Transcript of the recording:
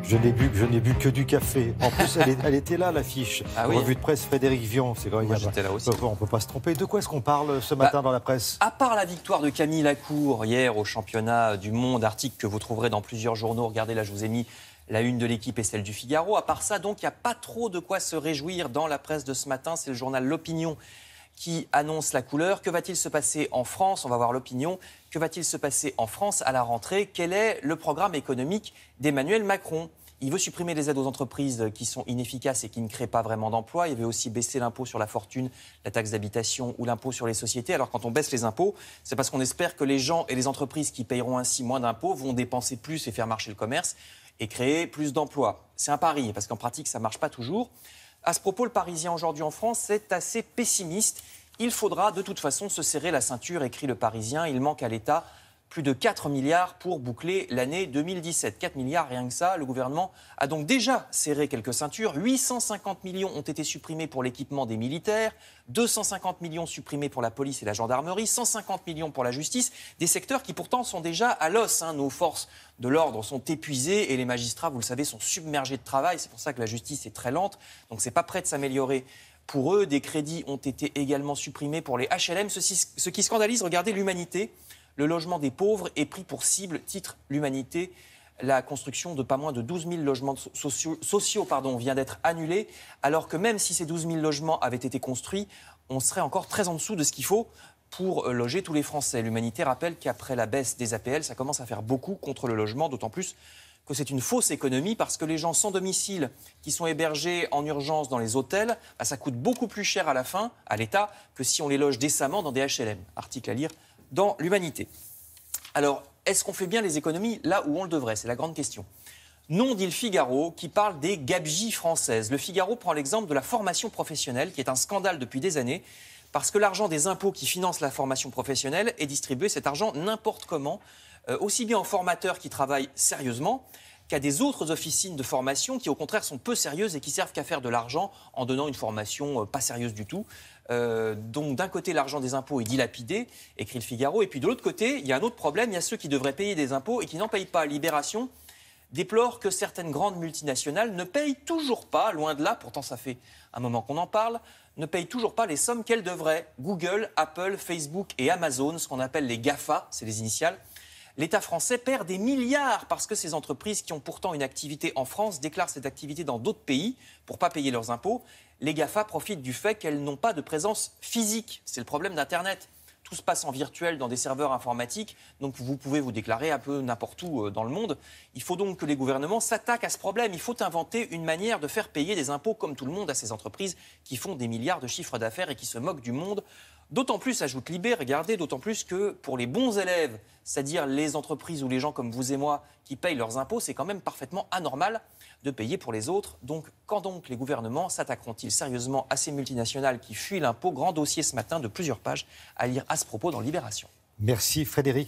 Je n'ai bu que du café. En plus, elle était là, l'affiche. Ah oui. Revue de presse Frédéric Vian. C'est quand même. Moi, j'étais là aussi. On ne peut pas se tromper. De quoi est-ce qu'on parle ce matin dans la presse? À part la victoire de Camille Lacour hier au championnat du monde, article que vous trouverez dans plusieurs journaux. Regardez, là, je vous ai mis la une de l'Équipe et celle du Figaro. À part ça, donc, il n'y a pas trop de quoi se réjouir dans la presse de ce matin. C'est le journal L'Opinion qui annonce la couleur. Que va-t-il se passer en France? On va voir l'opinion. Que va-t-il se passer en France à la rentrée? Quel est le programme économique d'Emmanuel Macron? Il veut supprimer les aides aux entreprises qui sont inefficaces et qui ne créent pas vraiment d'emplois. Il veut aussi baisser l'impôt sur la fortune, la taxe d'habitation ou l'impôt sur les sociétés. Alors quand on baisse les impôts, c'est parce qu'on espère que les gens et les entreprises qui paieront ainsi moins d'impôts vont dépenser plus et faire marcher le commerce et créer plus d'emplois. C'est un pari, parce qu'en pratique, ça ne marche pas toujours. À ce propos, le Parisien aujourd'hui en France est assez pessimiste. Il faudra de toute façon se serrer la ceinture, écrit le Parisien. Il manque à l'État plus de 4 milliards pour boucler l'année 2017. 4 milliards, rien que ça. Le gouvernement a donc déjà serré quelques ceintures. 850 millions ont été supprimés pour l'équipement des militaires, 250 millions supprimés pour la police et la gendarmerie, 150 millions pour la justice. Des secteurs qui pourtant sont déjà à l'os. Nos forces de l'ordre sont épuisées et les magistrats, vous le savez, sont submergés de travail. C'est pour ça que la justice est très lente. Donc c'est pas prêt de s'améliorer. Pour eux, des crédits ont été également supprimés pour les HLM. Ce qui scandalise, regardez l'Humanité. Le logement des pauvres est pris pour cible, titre l'Humanité. La construction de pas moins de 12 000 logements sociaux vient d'être annulée, alors que même si ces 12 000 logements avaient été construits, on serait encore très en dessous de ce qu'il faut pour loger tous les Français. L'Humanité rappelle qu'après la baisse des APL, ça commence à faire beaucoup contre le logement, d'autant plus que c'est une fausse économie parce que les gens sans domicile qui sont hébergés en urgence dans les hôtels, ça coûte beaucoup plus cher à la fin, à l'État, que si on les loge décemment dans des HLM. Article à lire dans l'Humanité. Alors, est-ce qu'on fait bien les économies là où on le devrait? C'est la grande question. Non, dit le Figaro, qui parle des gabegies françaises. Le Figaro prend l'exemple de la formation professionnelle, qui est un scandale depuis des années, parce que l'argent des impôts qui financent la formation professionnelle est distribué, cet argent, n'importe comment, aussi bien aux formateurs qui travaillent sérieusement qu'à des autres officines de formation qui, au contraire, sont peu sérieuses et qui servent qu'à faire de l'argent en donnant une formation pas sérieuse du tout. Donc, d'un côté, l'argent des impôts est dilapidé, écrit le Figaro, et puis de l'autre côté, il y a un autre problème, il y a ceux qui devraient payer des impôts et qui n'en payent pas. Libération déplore que certaines grandes multinationales ne payent toujours pas, loin de là, pourtant ça fait un moment qu'on en parle, ne payent toujours pas les sommes qu'elles devraient. Google, Apple, Facebook et Amazon, ce qu'on appelle les GAFA, c'est les initiales. L'État français perd des milliards parce que ces entreprises qui ont pourtant une activité en France déclarent cette activité dans d'autres pays pour ne pas payer leurs impôts. Les GAFA profitent du fait qu'elles n'ont pas de présence physique. C'est le problème d'Internet. Tout se passe en virtuel dans des serveurs informatiques, donc vous pouvez vous déclarer un peu n'importe où dans le monde. Il faut donc que les gouvernements s'attaquent à ce problème. Il faut inventer une manière de faire payer des impôts comme tout le monde à ces entreprises qui font des milliards de chiffres d'affaires et qui se moquent du monde. D'autant plus, ajoute Libé, regardez, d'autant plus que pour les bons élèves, c'est-à-dire les entreprises ou les gens comme vous et moi qui payent leurs impôts, c'est quand même parfaitement anormal de payer pour les autres. Donc, quand donc les gouvernements s'attaqueront-ils sérieusement à ces multinationales qui fuient l'impôt? Grand dossier ce matin de plusieurs pages à lire à ce propos dans Libération. Merci Frédéric.